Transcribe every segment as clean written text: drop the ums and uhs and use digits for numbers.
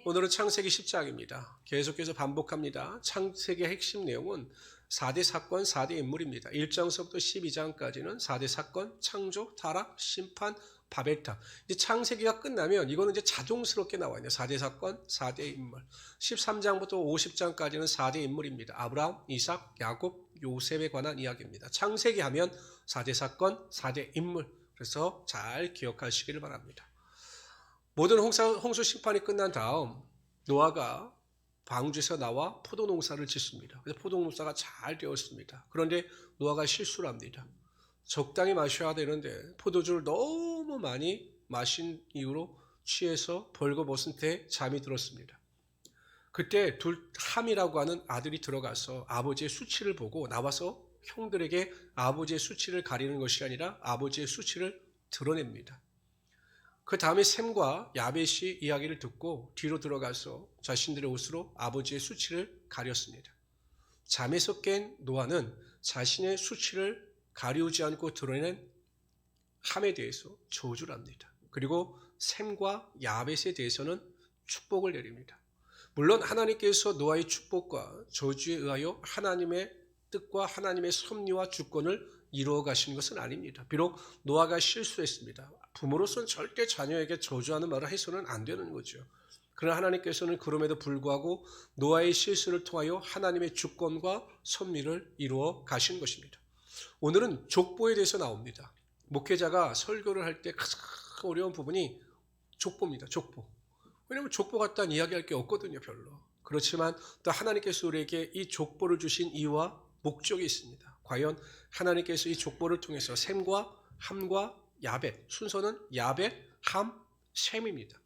오늘은 창세기 10장입니다. 계속해서 반복합니다. 창세기의 핵심 내용은 4대 사건, 4대 인물입니다. 1장서부터 12장까지는 4대 사건, 창조, 타락, 심판, 바벨탑. 이제 창세기가 끝나면 이거는 이제 자동스럽게 나와 있네요. 4대 사건, 4대 인물. 13장부터 50장까지는 4대 인물입니다. 아브라함, 이삭, 야곱, 요셉에 관한 이야기입니다. 창세기 하면 4대 사건, 4대 인물. 그래서 잘 기억하시기를 바랍니다. 모든 홍수 심판이 끝난 다음 노아가 방주에서 나와 포도 농사를 짓습니다. 그래서 포도 농사가 잘 되었습니다. 그런데 노아가 실수를 합니다. 적당히 마셔야 되는데 포도주를 너무 많이 마신 이후로 취해서 벌거벗은 때 잠이 들었습니다. 그때 함이라고 하는 아들이 들어가서 아버지의 수치를 보고 나와서 형들에게 아버지의 수치를 가리는 것이 아니라 아버지의 수치를 드러냅니다. 그 다음에 셈과 야벳이 이야기를 듣고 뒤로 들어가서 자신들의 옷으로 아버지의 수치를 가렸습니다. 잠에서 깬 노아는 자신의 수치를 가리우지 않고 드러낸 함에 대해서 저주를 합니다. 그리고 셈과 야벳에 대해서는 축복을 내립니다. 물론 하나님께서 노아의 축복과 저주에 의하여 하나님의 뜻과 하나님의 섭리와 주권을 이루어 가시는 것은 아닙니다. 비록 노아가 실수했습니다. 부모로서는 절대 자녀에게 저주하는 말을 해서는 안 되는 거죠. 그러나 하나님께서는 그럼에도 불구하고 노아의 실수를 통하여 하나님의 주권과 섭리를 이루어 가신 것입니다. 오늘은 족보에 대해서 나옵니다. 목회자가 설교를 할 때 가장 어려운 부분이 족보입니다. 족보. 왜냐하면 족보 갖다 이야기할 게 없거든요. 별로. 그렇지만 또 하나님께서 우리에게 이 족보를 주신 이유와 목적이 있습니다. 과연 하나님께서 이 족보를 통해서 셈과 함과 야벳, 순서는 야벳, 함, 셈입니다.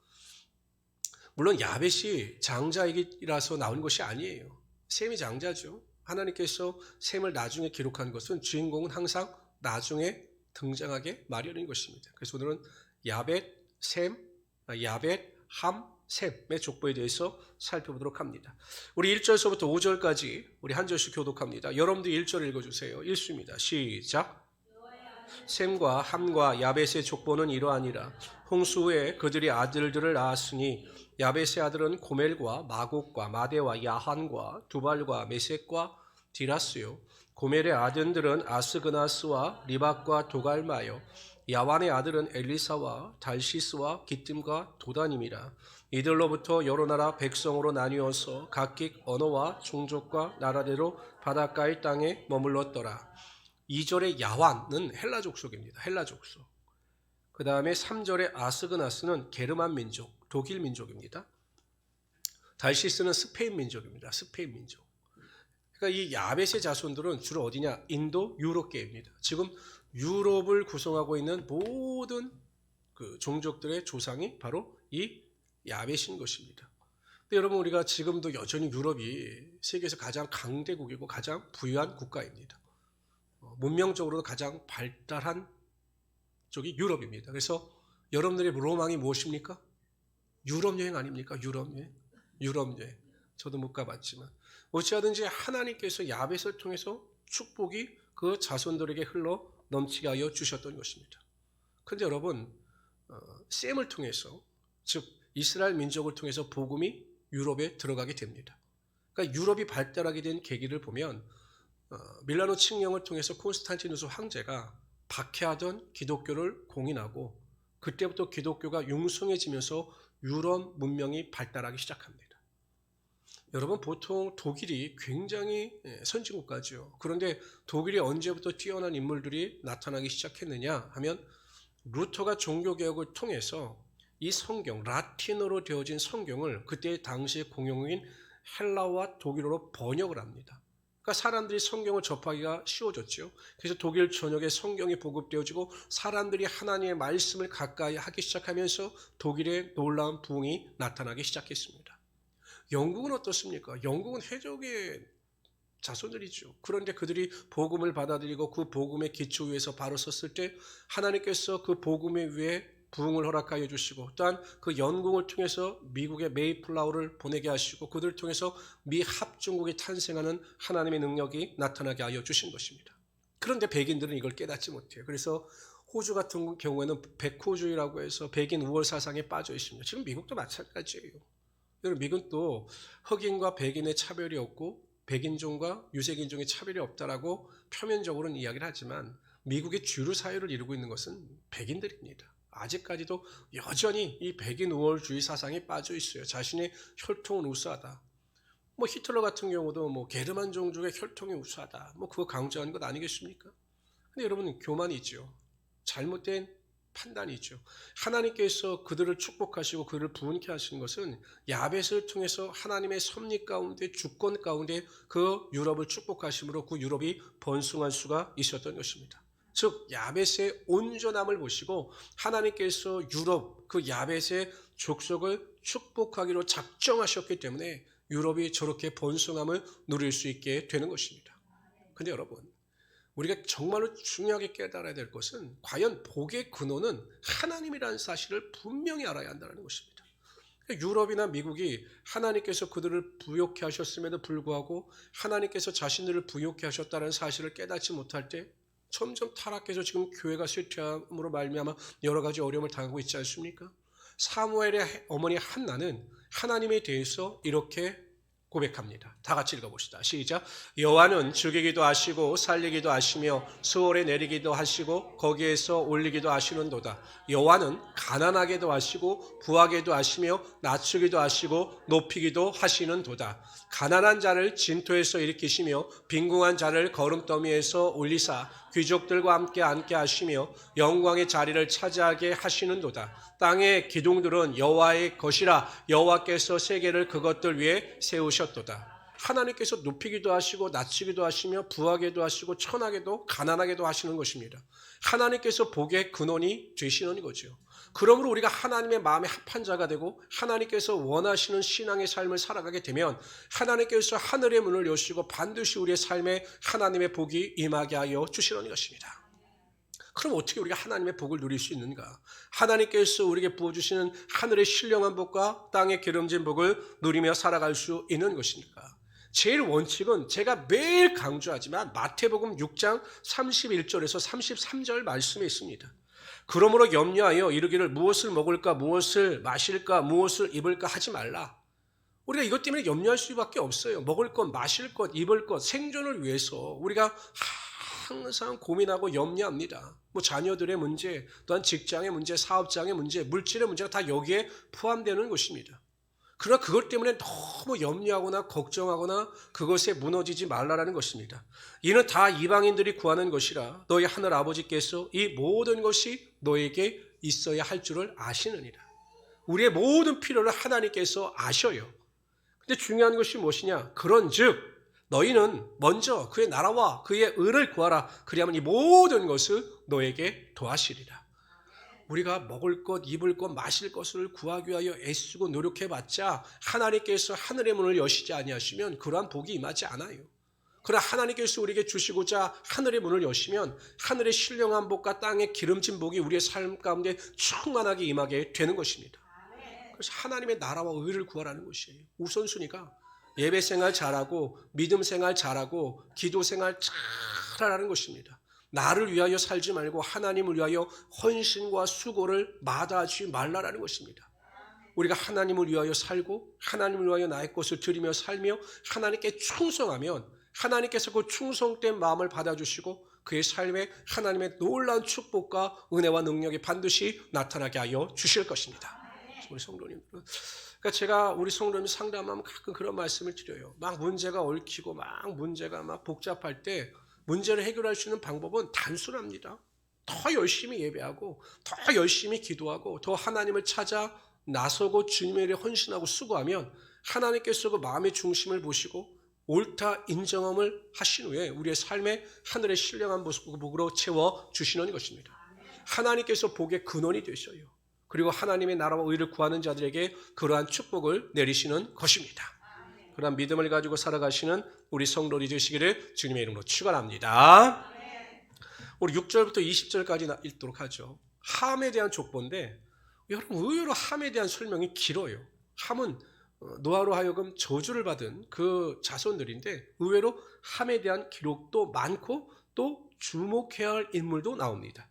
물론 야벳이 장자이라서 나온 것이 아니에요. 셈이 장자죠. 하나님께서 셈을 나중에 기록한 것은 주인공은 항상 나중에 등장하게 마련인 것입니다. 그래서 오늘은 야벳, 야벳, 함, 셈의 족보에 대해서 살펴보도록 합니다. 우리 1절서부터 5절까지 우리 한 절씩 교독합니다. 여러분들 1절 읽어주세요. 일수입니다. 시작. 셈과 함과 야벳의 족보는 이러하니라. 홍수 후에 그들이 아들들을 낳았으니 야벳의 아들은 고멜과 마곡과 마대와 야한과 두발과 메섹과 디라스요. 고멜의 아들들은 아스그나스와 리박과 도갈마요. 야완의 아들은 엘리사와 달시스와 기뜸과 도단임이라. 이들로부터 여러 나라 백성으로 나뉘어서 각기 언어와 종족과 나라대로 바닷가의 땅에 머물렀더라. 2절의 야완은 헬라 족속입니다. 헬라 족속. 그 다음에 3절의 아스그나스는 게르만 민족, 독일 민족입니다. 달시스는 스페인 민족입니다. 스페인 민족. 그러니까 이 야벳의 자손들은 주로 어디냐? 인도, 유럽계입니다. 지금 유럽을 구성하고 있는 모든 그 종족들의 조상이 바로 이 야벳인 것입니다. 근데 여러분, 우리가 지금도 여전히 유럽이 세계에서 가장 강대국이고 가장 부유한 국가입니다. 문명적으로도 가장 발달한 쪽이 유럽입니다. 그래서 여러분들의 로망이 무엇입니까? 유럽 여행 아닙니까? 유럽 여행. 유럽 여행. 저도 못 가봤지만 어찌하든지 하나님께서 야벳을 통해서 축복이 그 자손들에게 흘러 넘치게 하여 주셨던 것입니다. 그런데 여러분, 셈을 통해서, 즉 이스라엘 민족을 통해서 복음이 유럽에 들어가게 됩니다. 그러니까 유럽이 발달하게 된 계기를 보면 밀라노 칙령을 통해서 콘스탄티누스 황제가 박해하던 기독교를 공인하고 그때부터 기독교가 융성해지면서 유럽 문명이 발달하기 시작합니다. 여러분, 보통 독일이 굉장히 선진국가죠. 그런데 독일이 언제부터 뛰어난 인물들이 나타나기 시작했느냐 하면 루터가 종교개혁을 통해서 이 성경, 라틴어로 되어진 성경을 그때 당시의 공용어인 헬라와 독일어로 번역을 합니다. 그러니까 사람들이 성경을 접하기가 쉬워졌죠. 그래서 독일 전역에 성경이 보급되어지고 사람들이 하나님의 말씀을 가까이 하기 시작하면서 독일의 놀라운 부흥이 나타나기 시작했습니다. 영국은 어떻습니까? 영국은 해적의 자손들이죠. 그런데 그들이 복음을 받아들이고 그 복음의 기초 위에서 바로 섰을 때 하나님께서 그 복음의 위에 부흥을 허락하여 주시고 또한 그 영국을 통해서 미국의 메이플라워를 보내게 하시고 그들을 통해서 미 합중국이 탄생하는 하나님의 능력이 나타나게 하여 주신 것입니다. 그런데 백인들은 이걸 깨닫지 못해요. 그래서 호주 같은 경우에는 백호주의라고 해서 백인 우월 사상에 빠져 있습니다. 지금 미국도 마찬가지예요. 여러분 미국은 또 흑인과 백인의 차별이 없고 백인종과 유색인종의 차별이 없다라고 표면적으로는 이야기를 하지만 미국의 주류 사회를 이루고 있는 것은 백인들입니다. 아직까지도 여전히 이 백인 우월주의 사상에 빠져 있어요. 자신의 혈통은 우수하다. 뭐 히틀러 같은 경우도 뭐 게르만 종족의 혈통이 우수하다. 뭐 그거 강조하는 것 아니겠습니까? 근데 여러분 교만이죠. 잘못된 판단이죠. 하나님께서 그들을 축복하시고 그들을 부흥케 하시는 것은 야벳을 통해서 하나님의 섭리 가운데 주권 가운데 그 유럽을 축복하심으로 그 유럽이 번성할 수가 있었던 것입니다. 즉 야벳의 온전함을 보시고 하나님께서 유럽 그 야벳의 족속을 축복하기로 작정하셨기 때문에 유럽이 저렇게 번성함을 누릴 수 있게 되는 것입니다. 근데 여러분 우리가 정말로 중요하게 깨달아야 될 것은 과연 복의 근원은 하나님이라는 사실을 분명히 알아야 한다는 것입니다. 유럽이나 미국이 하나님께서 그들을 부욕해 하셨음에도 불구하고 하나님께서 자신들을 부욕해 하셨다는 사실을 깨닫지 못할 때 점점 타락해서 지금 교회가 쇠퇴함으로 말미암아 여러 가지 어려움을 당하고 있지 않습니까? 사무엘의 어머니 한나는 하나님에 대해서 이렇게 고백합니다. 다 같이 읽어봅시다. 시작. 여호와는 죽이기도 하시고 살리기도 하시며 수월에 내리기도 하시고 거기에서 올리기도 하시는도다. 여호와는 가난하게도 하시고 부하게도 하시며 낮추기도 하시고 높이기도 하시는도다. 가난한 자를 진토에서 일으키시며 빈궁한 자를 거름더미에서 올리사 귀족들과 함께 앉게 하시며 영광의 자리를 차지하게 하시는도다. 땅의 기둥들은 여호와의 것이라 여호와께서 세계를 그것들 위에 세우셨도다. 하나님께서 높이기도 하시고 낮추기도 하시며 부하게도 하시고 천하게도 가난하게도 하시는 것입니다. 하나님께서 복의 근원이 되시는 거죠. 그러므로 우리가 하나님의 마음에 합한 자가 되고 하나님께서 원하시는 신앙의 삶을 살아가게 되면 하나님께서 하늘의 문을 여시고 반드시 우리의 삶에 하나님의 복이 임하게 하여 주시는 것입니다. 그럼 어떻게 우리가 하나님의 복을 누릴 수 있는가? 하나님께서 우리에게 부어주시는 하늘의 신령한 복과 땅의 기름진 복을 누리며 살아갈 수 있는 것입니까? 제일 원칙은 제가 매일 강조하지만 마태복음 6장 31절에서 33절 말씀에 있습니다. 그러므로 염려하여 이르기를 무엇을 먹을까 무엇을 마실까 무엇을 입을까 하지 말라. 우리가 이것 때문에 염려할 수밖에 없어요. 먹을 것, 마실 것, 입을 것, 생존을 위해서 우리가 항상 고민하고 염려합니다. 뭐 자녀들의 문제, 또한 직장의 문제, 사업장의 문제, 물질의 문제가 다 여기에 포함되는 것입니다. 그러나 그것 때문에 너무 염려하거나 걱정하거나 그것에 무너지지 말라라는 것입니다. 이는 다 이방인들이 구하는 것이라 너희 하늘 아버지께서 이 모든 것이 너에게 있어야 할 줄을 아시느니라. 우리의 모든 필요를 하나님께서 아셔요. 근데 중요한 것이 무엇이냐? 그런즉 너희는 먼저 그의 나라와 그의 의를 구하라. 그리하면 이 모든 것을 너에게 더하시리라. 우리가 먹을 것, 입을 것, 마실 것을 구하기 위하여 애쓰고 노력해봤자 하나님께서 하늘의 문을 여시지 아니하시면 그러한 복이 임하지 않아요. 그러나 하나님께서 우리에게 주시고자 하늘의 문을 여시면 하늘의 신령한 복과 땅의 기름진 복이 우리의 삶 가운데 충만하게 임하게 되는 것입니다. 그래서 하나님의 나라와 의를 구하라는 것이에요. 우선순위가 예배 생활 잘하고 믿음 생활 잘하고 기도 생활 잘하라는 것입니다. 나를 위하여 살지 말고 하나님을 위하여 헌신과 수고를 마다하지 말라라는 것입니다. 우리가 하나님을 위하여 살고 하나님을 위하여 나의 것을 드리며 살며 하나님께 충성하면 하나님께서 그 충성된 마음을 받아주시고 그의 삶에 하나님의 놀라운 축복과 은혜와 능력이 반드시 나타나게 하여 주실 것입니다. 우리 성도님들은 그러니까 제가 우리 성도님 상담하면 가끔 그런 말씀을 드려요. 막 문제가 얽히고 막 문제가 막 복잡할 때 문제를 해결할 수 있는 방법은 단순합니다. 더 열심히 예배하고 더 열심히 기도하고 더 하나님을 찾아 나서고 주님의 일에 헌신하고 수고하면 하나님께서 그 마음의 중심을 보시고 옳다 인정함을 하신 후에 우리의 삶에 하늘의 신령한 복으로 채워주시는 것입니다. 하나님께서 복의 근원이 되셔요. 그리고 하나님의 나라와 의를 구하는 자들에게 그러한 축복을 내리시는 것입니다. 그러한 믿음을 가지고 살아가시는 우리 성도들이 되시기를 주님의 이름으로 축원합니다. 우리 6절부터 20절까지 읽도록 하죠. 함에 대한 족보인데 여러분 의외로 함에 대한 설명이 길어요. 함은 노아로 하여금 저주를 받은 그 자손들인데 의외로 함에 대한 기록도 많고 또 주목해야 할 인물도 나옵니다.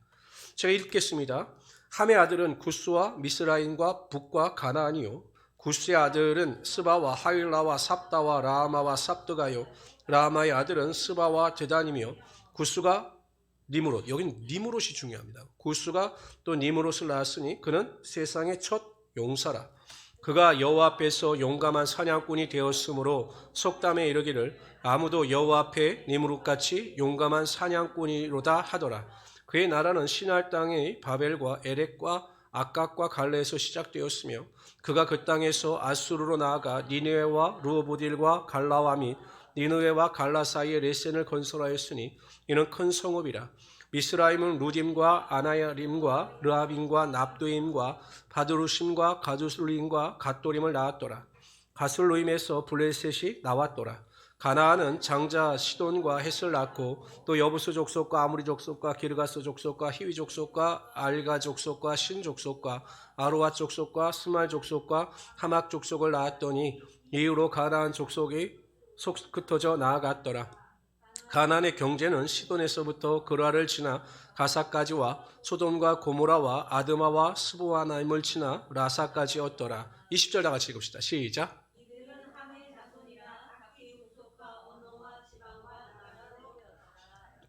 제가 읽겠습니다. 함의 아들은 구스와 미스라임과 북과 가나안이요 구스의 아들은 스바와 하윌라와 삽다와 라마와 삽드가요. 라마의 아들은 스바와 데단이며 구스가 니므롯, 여긴 니므롯이 중요합니다. 구스가 또 니므롯을 낳았으니 그는 세상의 첫 용사라. 그가 여호와 앞에서 용감한 사냥꾼이 되었으므로 속담에 이르기를 아무도 여호와 앞에 니므롯같이 용감한 사냥꾼이로다 하더라. 그의 나라는 시날 땅의 바벨과 에렉과 아깝과 갈레에서 시작되었으며 그가 그 땅에서 아수르로 나아가 니느웨와 르호보딜과 갈라와 및 니느웨와 갈라 사이에 레센을 건설하였으니 이는 큰 성읍이라. 미스라임은 루딤과 아나야림과 르아빔과 납도임과 바드루심과 가두슬림과 갓도림을 낳았더라. 가슬루임에서 블레셋이 나왔더라. 가나안은 장자 시돈과 헷을 낳고 또 여부스 족속과 아무리 족속과 기르가스 족속과 히위 족속과 알가 족속과 신 족속과 아로아 족속과 스말 족속과 하막 족속을 낳았더니 이후로 가나안 족속이 흩어져 나아갔더라. 가나안의 경제는 시돈에서부터 그라를 지나 가사까지와 소돔과 고모라와 아드마와 스보아나임을 지나 라사까지였더라. 20절 다 같이 읽읍시다. 시작.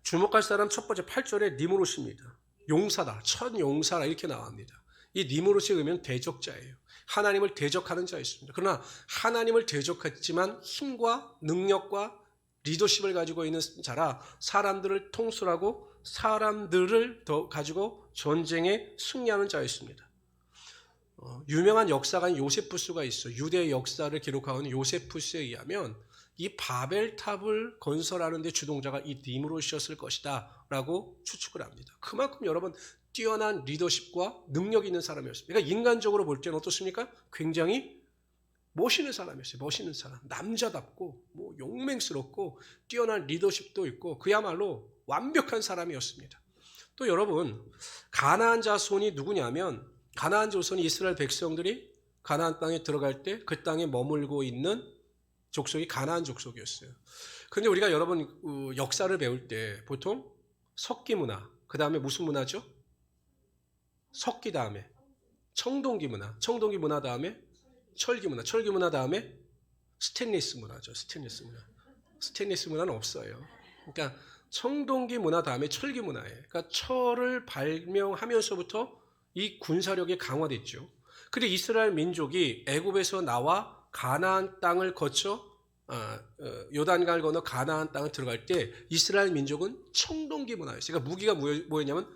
주목할 사람 첫 번째 8절에 니므롯입니다. 용사다, 첫 용사라 이렇게 나옵니다. 이 니므롯의 의미는 대적자예요. 하나님을 대적하는 자였습니다. 그러나 하나님을 대적했지만 힘과 능력과 리더십을 가지고 있는 자라 사람들을 통솔하고 사람들을 더 가지고 전쟁에 승리하는 자였습니다. 유명한 역사가인 요세푸스가 있어. 유대 역사를 기록하는 요세푸스에 의하면 이 바벨탑을 건설하는 데 주동자가 이 니므롯이었을 것이다 라고 추측을 합니다. 그만큼 여러분 뛰어난 리더십과 능력 있는 사람이었습니다. 그러니까 인간적으로 볼 때는 어떻습니까? 굉장히 멋있는 사람이었어요. 멋있는 사람. 남자답고 뭐 용맹스럽고 뛰어난 리더십도 있고 그야말로 완벽한 사람이었습니다. 또 여러분 가나안 자손이 누구냐면 가나안 자손이 이스라엘 백성들이 가나안 땅에 들어갈 때 그 땅에 머물고 있는 족속이 가나안 족속이었어요. 그런데 우리가 여러분 역사를 배울 때 보통 석기 문화, 그 다음에 무슨 문화죠? 석기 다음에 청동기 문화, 청동기 문화 다음에 철기 문화, 철기 문화 다음에 스테인리스 문화죠. 스테인리스 문화. 스테인리스 문화는 없어요. 그러니까 청동기 문화 다음에 철기 문화예요. 그러니까 철을 발명하면서부터 이 군사력이 강화됐죠. 그런데 이스라엘 민족이 애굽에서 나와 가나안 땅을 거쳐 요단강을 건너 가나안 땅을 들어갈 때 이스라엘 민족은 청동기 문화였어요. 그러니까 무기가 뭐였냐면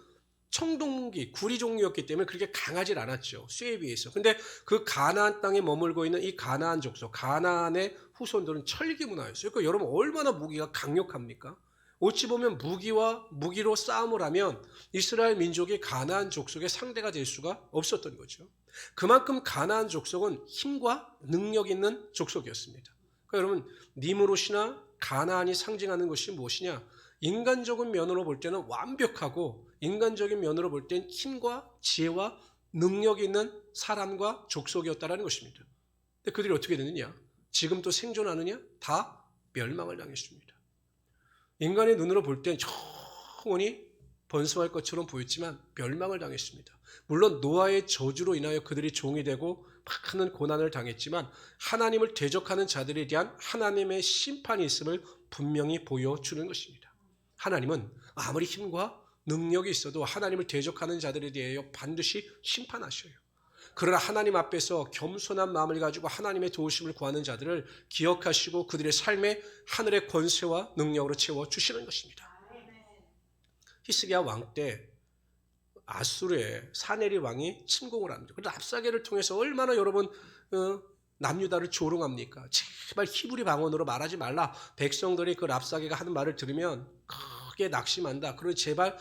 청동기, 구리 종류였기 때문에 그렇게 강하지 않았죠. 쇠에 비해서. 근데 그 가나안 땅에 머물고 있는 이 가나안 족속, 가나안의 후손들은 철기 문화였어요. 그러니까 여러분 얼마나 무기가 강력합니까? 어찌 보면 무기로 싸움을 하면 이스라엘 민족이 가나안 족속의 상대가 될 수가 없었던 거죠. 그만큼 가나안 족속은 힘과 능력 있는 족속이었습니다. 그러니까 여러분 니므롯이나 가나안이 상징하는 것이 무엇이냐? 인간적인 면으로 볼 때는 완벽하고 인간적인 면으로 볼 때는 힘과 지혜와 능력이 있는 사람과 족속이었다는 것입니다. 근데 그들이 어떻게 되느냐? 지금도 생존하느냐? 다 멸망을 당했습니다. 인간의 눈으로 볼 땐 영원히 번성할 것처럼 보였지만 멸망을 당했습니다. 물론 노아의 저주로 인하여 그들이 종이 되고 많은 고난을 당했지만 하나님을 대적하는 자들에 대한 하나님의 심판이 있음을 분명히 보여주는 것입니다. 하나님은 아무리 힘과 능력이 있어도 하나님을 대적하는 자들에 대하여 반드시 심판하셔요. 그러나 하나님 앞에서 겸손한 마음을 가지고 하나님의 도우심을 구하는 자들을 기억하시고 그들의 삶에 하늘의 권세와 능력으로 채워주시는 것입니다. 히스기야 왕 때 아수르의 사네리 왕이 침공을 합니다. 그래서 랍사게를 통해서 얼마나 여러분 남유다를 조롱합니까? 제발 히브리 방언으로 말하지 말라. 백성들이 그 랍사게가 하는 말을 들으면 크게 낙심한다. 그러니 제발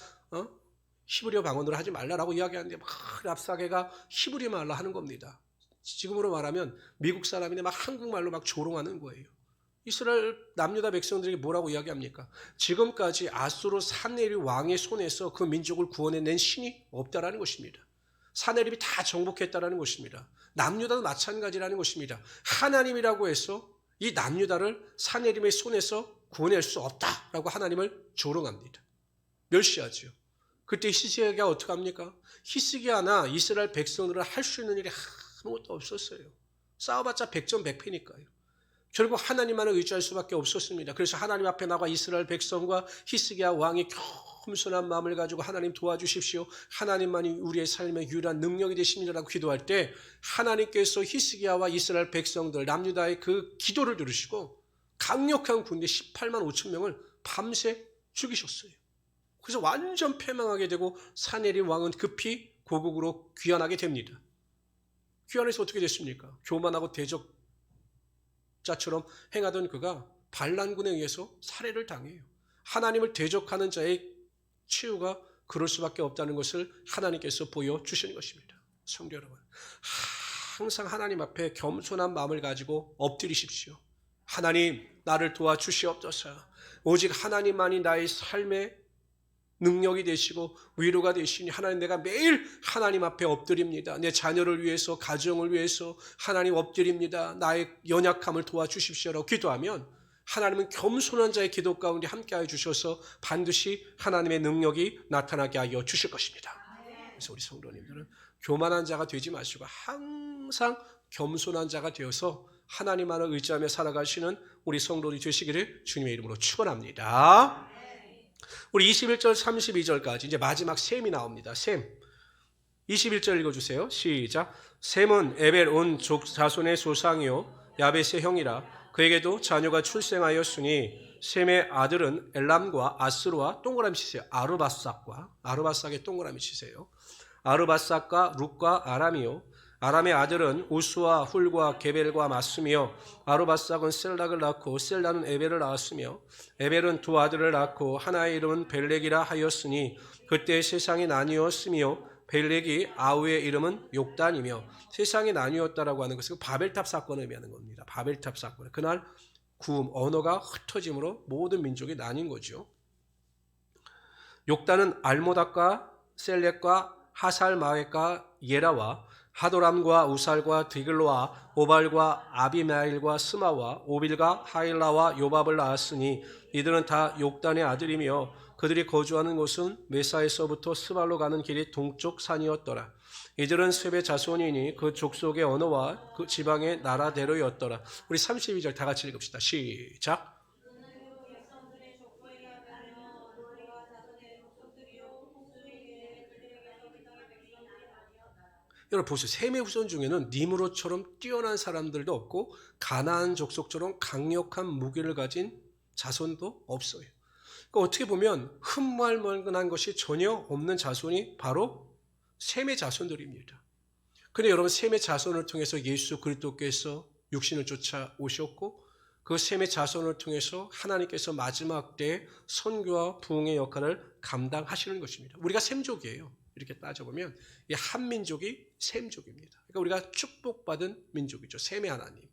히브리어 방언으로 하지 말라라고 이야기하는데 막 랍사게가 히브리 말로 하는 겁니다. 지금으로 말하면 미국 사람인데 막 한국말로 막 조롱하는 거예요. 이스라엘 남유다 백성들에게 뭐라고 이야기합니까? 지금까지 아수르 사네립 왕의 손에서 그 민족을 구원해낸 신이 없다라는 것입니다. 사네립이 다 정복했다라는 것입니다. 남유다도 마찬가지라는 것입니다. 하나님이라고 해서 이 남유다를 사네립의 손에서 구원할 수 없다라고 하나님을 조롱합니다. 멸시하죠. 그때 히스기야가 어떻게 합니까? 히스기야나 이스라엘 백성들은 할 수 있는 일이 아무것도 없었어요. 싸워봤자 백전백패니까요. 결국 하나님만을 의지할 수밖에 없었습니다. 그래서 하나님 앞에 나가 이스라엘 백성과 히스기야 왕이 겸손한 마음을 가지고 하나님 도와주십시오. 하나님만이 우리의 삶의 유일한 능력이 되십니다라고 기도할 때 하나님께서 히스기야와 이스라엘 백성들 남유다의 그 기도를 들으시고 강력한 군대 18만 5천 명을 밤새 죽이셨어요. 그래서 완전 패망하게 되고 사내립 왕은 급히 고국으로 귀환하게 됩니다. 귀환해서 어떻게 됐습니까? 교만하고 대적자처럼 행하던 그가 반란군에 의해서 살해를 당해요. 하나님을 대적하는 자의 치유가 그럴 수밖에 없다는 것을 하나님께서 보여주시는 것입니다. 성도 여러분, 항상 하나님 앞에 겸손한 마음을 가지고 엎드리십시오. 하나님, 나를 도와주시옵소서. 오직 하나님만이 나의 삶의 능력이 되시고 위로가 되시니 하나님, 내가 매일 하나님 앞에 엎드립니다. 내 자녀를 위해서, 가정을 위해서 하나님 엎드립니다. 나의 연약함을 도와주십시오라고 기도하면 하나님은 겸손한 자의 기도 가운데 함께하여 주셔서 반드시 하나님의 능력이 나타나게 하여 주실 것입니다. 그래서 우리 성도님들은 교만한 자가 되지 마시고 항상 겸손한 자가 되어서 하나님만을 의지하며 살아가시는 우리 성도들이 되시기를 주님의 이름으로 축원합니다. 우리 21절 32절까지 이제 마지막 셈이 나옵니다. 셈. 21절 읽어주세요. 시작. 셈은 에벨 온 자손의 조상이요 야벳의 형이라. 그에게도 자녀가 출생하였으니 셈의 아들은 엘람과 아스루와 동그라미 치세요. 아르바삭의 동그라미 치세요. 아르바삭과 룻과 아람이요. 아람의 아들은 우스와 훌과 게벨과 마스며 아르바삭은 셀락을 낳고 셀라는 에벨을 낳았으며 에벨은 두 아들을 낳고 하나의 이름은 벨렉이라 하였으니 그때 세상이 나뉘었으며 벨렉이 아우의 이름은 욕단이며 세상이 나뉘었다라고 하는 것은 바벨탑 사건을 의미하는 겁니다. 바벨탑 사건. 그날 구음, 언어가 흩어짐으로 모든 민족이 나뉜 거죠. 욕단은 알모닥과 셀렉과 하살마웻과 예라와 하도람과 우살과 디글로와 오발과 아비마일과 스마와 오빌과 하일라와 요밥을 낳았으니 이들은 다 욕단의 아들이며 그들이 거주하는 곳은 메사에서부터 스발로 가는 길이 동쪽 산이었더라. 이들은 셈의 자손이니 그 족속의 언어와 그 지방의 나라대로였더라. 우리 32절 다 같이 읽읍시다. 시작. 여러분 보세요. 셈의 후손 중에는 니므롯처럼 뛰어난 사람들도 없고 가나안 족속처럼 강력한 무기를 가진 자손도 없어요. 그러니까 어떻게 보면 흠말만한 것이 전혀 없는 자손이 바로 셈의 자손들입니다. 그런데 여러분 셈의 자손을 통해서 예수 그리스도께서 육신을 쫓아 오셨고 그 셈의 자손을 통해서 하나님께서 마지막 때에 선교와 부흥의 역할을 감당하시는 것입니다. 우리가 셈족이에요. 이렇게 따져보면 이 한민족이 셈족입니다. 그러니까 우리가 축복받은 민족이죠. 셈의 하나님.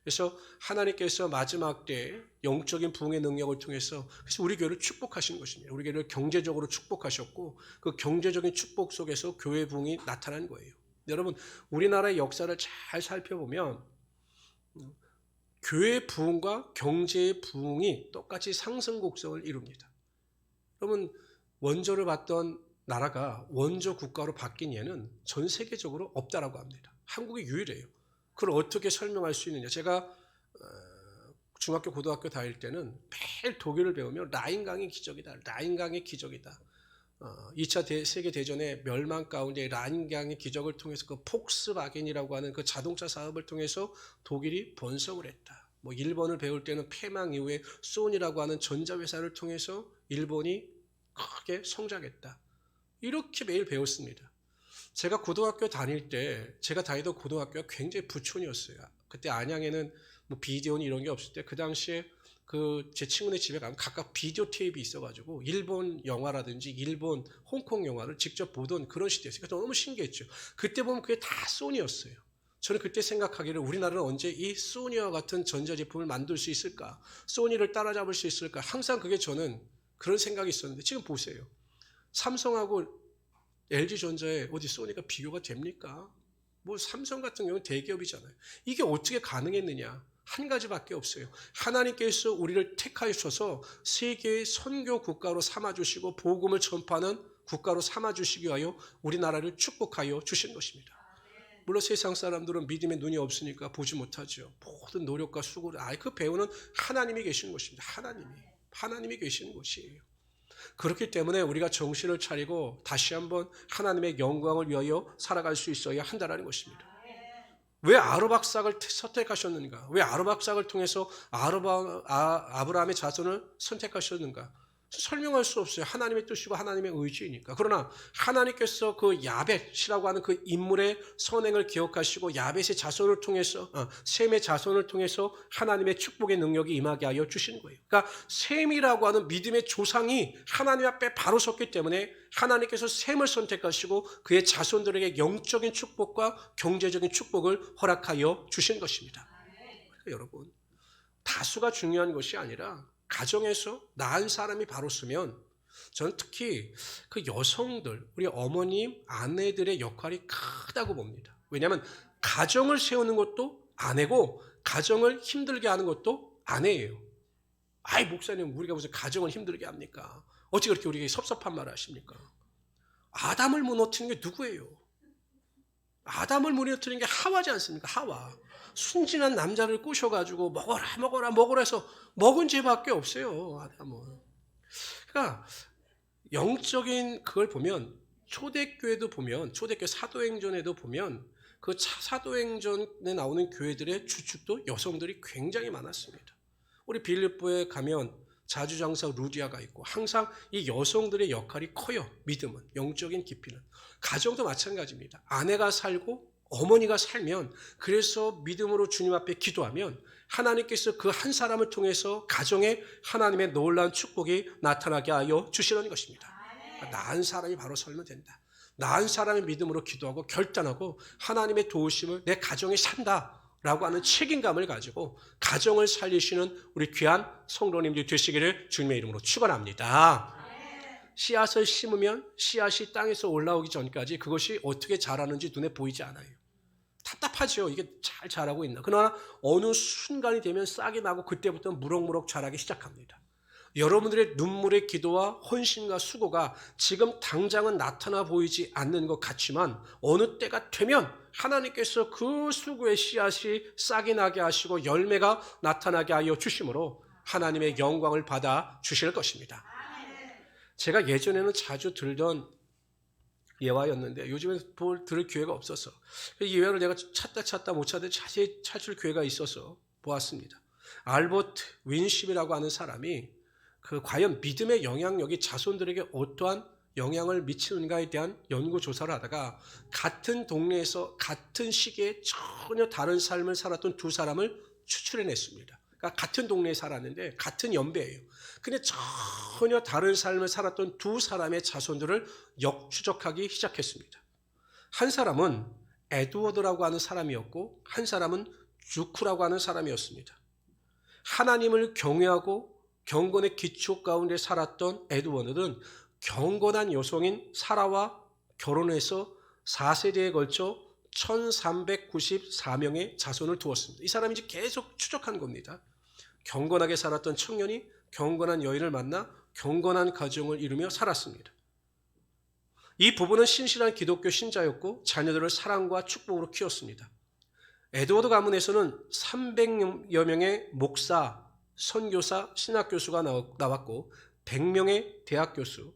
그래서 하나님께서 마지막 때 영적인 부흥의 능력을 통해서 그래서 우리 교회를 축복하시는 것입니다. 우리 교회를 경제적으로 축복하셨고 그 경제적인 축복 속에서 교회 부흥이 나타난 거예요. 여러분 우리나라의 역사를 잘 살펴보면 교회 부흥과 경제의 부흥이 똑같이 상승 곡선을 이룹니다. 여러분 원조를 받던 나라가 원조 국가로 바뀐 예는 전 세계적으로 없다라고 합니다. 한국이 유일해요. 그걸 어떻게 설명할 수 있느냐. 제가 중학교 고등학교 다닐 때는 매일 독일을 배우며 라인강의 기적이다. 라인강의 기적이다. 2차 세계대전의 멸망 가운데 라인강의 기적을 통해서 그 폭스바겐이라고 하는 그 자동차 사업을 통해서 독일이 번성을 했다. 뭐 일본을 배울 때는 패망 이후에 소니라고 하는 전자회사를 통해서 일본이 크게 성장했다. 이렇게 매일 배웠습니다. 제가 고등학교 다닐 때 제가 다니던 고등학교가 굉장히 부촌이었어요. 그때 안양에는 뭐 비디오니 이런 게 없을 때 그 당시에 그 제 친구네 집에 가면 각각 비디오 테이프가 있어가지고 일본 영화라든지 일본 홍콩 영화를 직접 보던 그런 시대였어요. 그래서 너무 신기했죠. 그때 보면 그게 다 소니였어요. 저는 그때 생각하기를 우리나라는 언제 이 소니와 같은 전자제품을 만들 수 있을까? 소니를 따라잡을 수 있을까? 항상 그게 저는 그런 생각이 있었는데 지금 보세요. 삼성하고 LG전자에 어디 소니가 비교가 됩니까? 뭐 삼성 같은 경우는 대기업이잖아요. 이게 어떻게 가능했느냐? 한 가지밖에 없어요. 하나님께서 우리를 택하셔서 세계의 선교 국가로 삼아주시고 복음을 전파하는 국가로 삼아주시기 위하여 우리나라를 축복하여 주신 것입니다. 물론 세상 사람들은 믿음의 눈이 없으니까 보지 못하죠. 모든 노력과 수고를 그 배우는 하나님이 계신 곳입니다. 하나님이 계신 곳이에요. 그렇기 때문에 우리가 정신을 차리고 다시 한번 하나님의 영광을 위하여 살아갈 수 있어야 한다는 것입니다. 왜 아르박삭을 선택하셨는가? 왜 아르박삭을 통해서 아브라함의 자손을 선택하셨는가? 설명할 수 없어요. 하나님의 뜻이고 하나님의 의지이니까. 그러나 하나님께서 그 야벳이라고 하는 그 인물의 선행을 기억하시고 야벳의 자손을 통해서 셈의 자손을 통해서 하나님의 축복의 능력이 임하게 하여 주신 거예요. 그러니까 셈이라고 하는 믿음의 조상이 하나님 앞에 바로 섰기 때문에 하나님께서 셈을 선택하시고 그의 자손들에게 영적인 축복과 경제적인 축복을 허락하여 주신 것입니다. 그러니까 여러분, 다수가 중요한 것이 아니라 가정에서 낳은 사람이 바로 쓰면 저는 특히 그 여성들, 우리 어머님, 아내들의 역할이 크다고 봅니다. 왜냐하면 가정을 세우는 것도 아내고 가정을 힘들게 하는 것도 아내예요. 아이 목사님, 우리가 무슨 가정을 힘들게 합니까? 어찌 그렇게 우리에게 섭섭한 말을 하십니까? 아담을 무너뜨리는 게 누구예요? 아담을 무너뜨리는 게 하와지 않습니까? 하와. 순진한 남자를 꼬셔가지고 먹어라 해서 먹은 죄밖에 없어요. 아담은. 그러니까 영적인 그걸 보면 초대교회도 보면 초대교회 사도행전에도 보면 그 사도행전에 나오는 교회들의 주축도 여성들이 굉장히 많았습니다. 우리 빌립보에 가면 자주장사 루디아가 있고 항상 이 여성들의 역할이 커요. 믿음은, 영적인 깊이는. 가정도 마찬가지입니다. 아내가 살고 어머니가 살면, 그래서 믿음으로 주님 앞에 기도하면 하나님께서 그 한 사람을 통해서 가정에 하나님의 놀라운 축복이 나타나게 하여 주시는 것입니다. 낳은 사람이 바로 설면 된다. 낳은 사람의 믿음으로 기도하고 결단하고 하나님의 도우심을 내 가정에 산다라고 하는 책임감을 가지고 가정을 살리시는 우리 귀한 성도님들이 되시기를 주님의 이름으로 축원합니다. 씨앗을 심으면 씨앗이 땅에서 올라오기 전까지 그것이 어떻게 자라는지 눈에 보이지 않아요. 답답하죠. 이게 잘 자라고 있나. 그러나 어느 순간이 되면 싹이 나고 그때부터 무럭무럭 자라기 시작합니다. 여러분들의 눈물의 기도와 헌신과 수고가 지금 당장은 나타나 보이지 않는 것 같지만 어느 때가 되면 하나님께서 그 수고의 씨앗이 싹이 나게 하시고 열매가 나타나게 하여 주심으로 하나님의 영광을 받아 주실 것입니다. 제가 예전에는 자주 들던 예화였는데 요즘에 들을 기회가 없어서 이 예화를 내가 찾다 못 찾는데 자세히 찾을 기회가 있어서 보았습니다. 알버트 윈십이라고 하는 사람이 과연 믿음의 영향력이 자손들에게 어떠한 영향을 미치는가에 대한 연구조사를 하다가 같은 동네에서 같은 시기에 전혀 다른 삶을 살았던 두 사람을 추출해냈습니다. 그러니까 같은 동네에 살았는데 같은 연배예요. 근데 전혀 다른 삶을 살았던 두 사람의 자손들을 역추적하기 시작했습니다. 한 사람은 에드워드라고 하는 사람이었고 한 사람은 주크라고 하는 사람이었습니다. 하나님을 경외하고 경건의 기초 가운데 살았던 에드워드는 경건한 여성인 사라와 결혼해서 4세대에 걸쳐 1394명의 자손을 두었습니다. 이 사람이 이제 계속 추적한 겁니다. 경건하게 살았던 청년이 경건한 여인을 만나 경건한 가정을 이루며 살았습니다. 이 부부는 신실한 기독교 신자였고 자녀들을 사랑과 축복으로 키웠습니다. 에드워드 가문에서는 300여 명의 목사, 선교사, 신학교수가 나왔고 100명의 대학교수,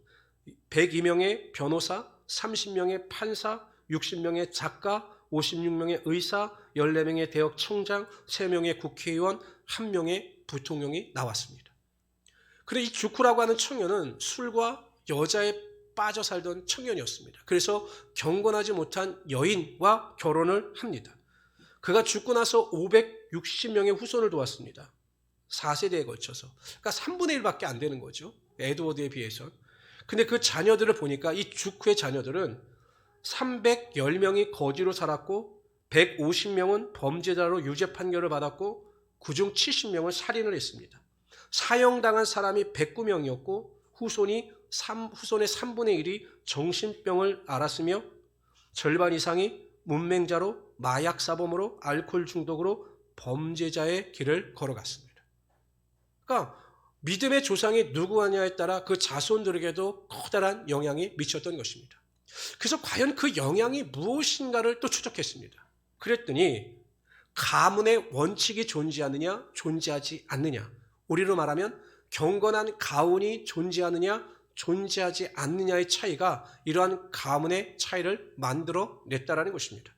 102명의 변호사, 30명의 판사, 60명의 작가, 56명의 의사, 14명의 대학청장, 3명의 국회의원, 1명의 부통령이 나왔습니다. 그런데 이 주크라고 하는 청년은 술과 여자에 빠져 살던 청년이었습니다. 그래서 경건하지 못한 여인과 결혼을 합니다. 그가 죽고 나서 560명의 후손을 두었습니다. 4세대에 걸쳐서. 그러니까 3분의 1밖에 안 되는 거죠. 에드워드에 비해서. 근데 그 자녀들을 보니까 이 주크의 자녀들은 310명이 거지로 살았고 150명은 범죄자로 유죄 판결을 받았고 그중 70명은 살인을 했습니다. 사형당한 사람이 109명이었고 후손의 3분의 1이 정신병을 앓았으며 절반 이상이 문맹자로 마약 사범으로 알코올 중독으로 범죄자의 길을 걸어갔습니다. 그러니까 믿음의 조상이 누구냐에 따라 그 자손들에게도 커다란 영향이 미쳤던 것입니다. 그래서 과연 그 영향이 무엇인가를 또 추적했습니다. 그랬더니 가문의 원칙이 존재하느냐 존재하지 않느냐, 우리로 말하면 경건한 가문이 존재하느냐 존재하지 않느냐의 차이가 이러한 가문의 차이를 만들어냈다라는 것입니다.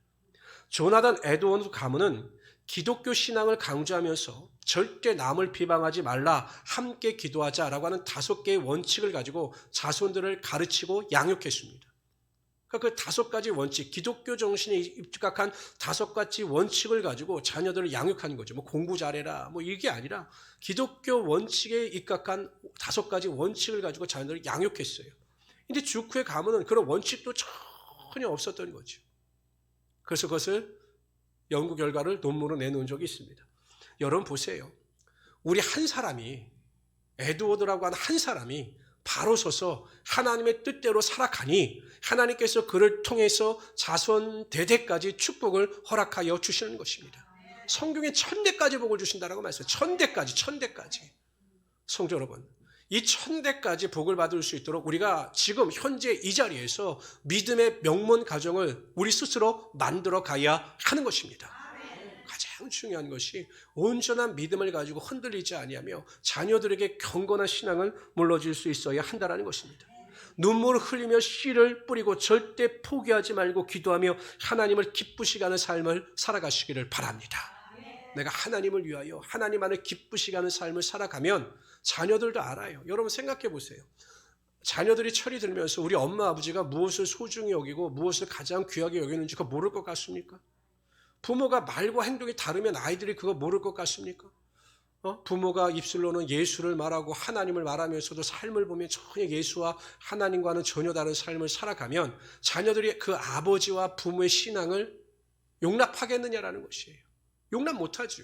조나단 에드워드 가문은 기독교 신앙을 강조하면서 절대 남을 비방하지 말라, 함께 기도하자라고 하는 5개의 원칙을 가지고 자손들을 가르치고 양육했습니다. 그러니까 그 5가지 원칙, 기독교 정신에 입각한 5가지 원칙을 가지고 자녀들을 양육하는 거죠. 뭐 공부 잘해라, 뭐 이게 아니라 기독교 원칙에 입각한 5가지 원칙을 가지고 자녀들을 양육했어요. 근데 주크의 가문은 그런 원칙도 전혀 없었던 거죠. 그래서 그것을 연구 결과를 논문으로 내놓은 적이 있습니다. 여러분 보세요. 우리 한 사람이, 에드워드라고 하는 한 사람이 바로 서서 하나님의 뜻대로 살아가니 하나님께서 그를 통해서 자손 대대까지 축복을 허락하여 주시는 것입니다. 성경에 1000대까지 복을 주신다라고 말씀해요. 1000대까지. 성도 여러분, 이 1000대까지 복을 받을 수 있도록 우리가 지금 현재 이 자리에서 믿음의 명문 가정을 우리 스스로 만들어 가야 하는 것입니다. 가장 중요한 것이 온전한 믿음을 가지고 흔들리지 아니하며 자녀들에게 경건한 신앙을 물려줄 수 있어야 한다는 것입니다. 눈물을 흘리며 씨를 뿌리고 절대 포기하지 말고 기도하며 하나님을 기쁘시게 하는 삶을 살아가시기를 바랍니다. 내가 하나님을 위하여 하나님 안에 기쁘시게 하는 삶을 살아가면 자녀들도 알아요. 여러분 생각해 보세요. 자녀들이 철이 들면서 우리 엄마 아버지가 무엇을 소중히 여기고 무엇을 가장 귀하게 여기는지 그거 모를 것 같습니까? 부모가 말과 행동이 다르면 아이들이 그거 모를 것 같습니까? 부모가 입술로는 예수를 말하고 하나님을 말하면서도 삶을 보면 전혀 예수와 하나님과는 전혀 다른 삶을 살아가면 자녀들이 그 아버지와 부모의 신앙을 용납하겠느냐라는 것이에요. 용납 못하죠.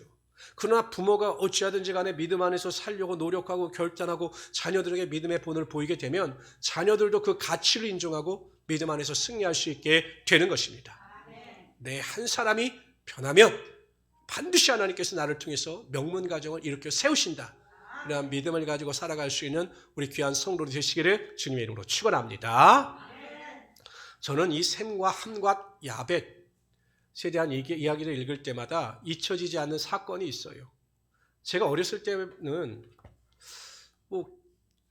그러나 부모가 어찌하든지 간에 믿음 안에서 살려고 노력하고 결단하고 자녀들에게 믿음의 본을 보이게 되면 자녀들도 그 가치를 인정하고 믿음 안에서 승리할 수 있게 되는 것입니다. 내 한 사람이 변하면 반드시 하나님께서 나를 통해서 명문 가정을 일으켜 세우신다. 이러한 믿음을 가지고 살아갈 수 있는 우리 귀한 성도들 되시기를 주님의 이름으로 축원합니다. 저는 이 셈과 함과 야벳에 대한 이야기를 읽을 때마다 잊혀지지 않는 사건이 있어요. 제가 어렸을 때는 뭐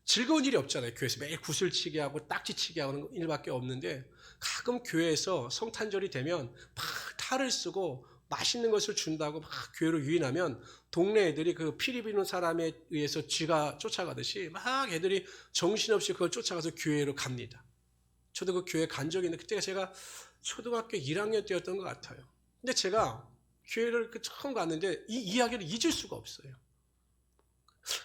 즐거운 일이 없잖아요. 교회에서 매일 구슬치기 하고 딱지치기 하는 일밖에 없는데 가끔 교회에서 성탄절이 되면 막 탈을 쓰고 맛있는 것을 준다고 막 교회로 유인하면 동네 애들이 그 피리 비는 사람에 의해서 쥐가 쫓아가듯이 막 애들이 정신없이 그걸 쫓아가서 교회로 갑니다. 저도 그 교회 간 적이 있는데 그때가 제가 초등학교 1학년 때였던 것 같아요. 근데 제가 교회를 처음 갔는데 이 이야기를 잊을 수가 없어요.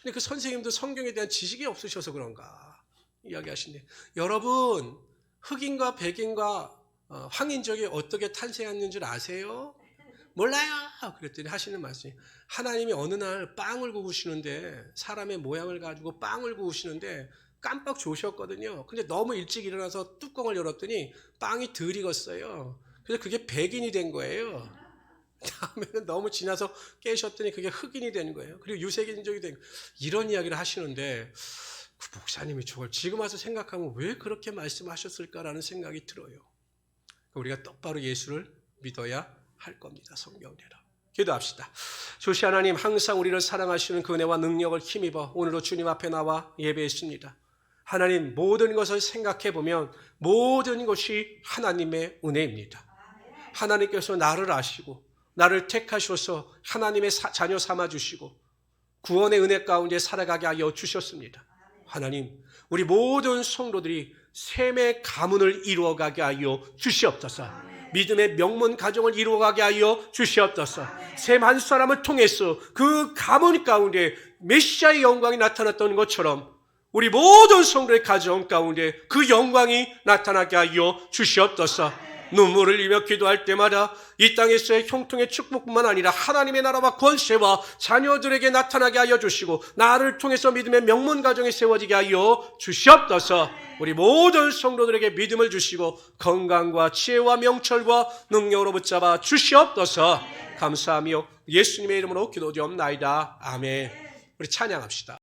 근데 그 선생님도 성경에 대한 지식이 없으셔서 그런가 이야기하시는데, 여러분 흑인과 백인과 황인족이 어떻게 탄생했는 줄 아세요? 몰라요. 그랬더니 하시는 말씀이, 하나님이 어느 날 빵을 구우시는데 사람의 모양을 가지고 빵을 구우시는데 깜빡 조셨거든요. 근데 너무 일찍 일어나서 뚜껑을 열었더니 빵이 덜 익었어요. 그래서 그게 백인이 된 거예요. 다음에는 너무 지나서 깨셨더니 그게 흑인이 되는 거예요. 그리고 유색인종이 된 거예요. 이런 이야기를 하시는데 그 목사님이 저걸 지금 와서 생각하면 왜 그렇게 말씀하셨을까라는 생각이 들어요. 우리가 똑바로 예수를 믿어야 할 겁니다. 성경대로. 기도합시다. 주시 하나님, 항상 우리를 사랑하시는 그 은혜와 능력을 힘입어 오늘도 주님 앞에 나와 예배했습니다. 하나님, 모든 것을 생각해 보면 모든 것이 하나님의 은혜입니다. 하나님께서 나를 아시고 나를 택하셔서 하나님의 자녀 삼아주시고 구원의 은혜 가운데 살아가게 하여 주셨습니다. 하나님, 우리 모든 성도들이 셈의 가문을 이루어가게 하여 주시옵소서. 믿음의 명문 가정을 이루어가게 하여 주시옵소서. 셈 한 사람을 통해서 그 가문 가운데 메시아의 영광이 나타났던 것처럼 우리 모든 성도의 가정 가운데 그 영광이 나타나게 하여 주시옵소서. 눈물을 흘리며 기도할 때마다 이 땅에서의 형통의 축복뿐만 아니라 하나님의 나라와 권세와 자녀들에게 나타나게 하여 주시고 나를 통해서 믿음의 명문 가정이 세워지게 하여 주시옵소서. 우리 모든 성도들에게 믿음을 주시고 건강과 지혜와 명철과 능력으로 붙잡아 주시옵소서. 감사하며 예수님의 이름으로 기도드리옵나이다. 아멘. 우리 찬양합시다.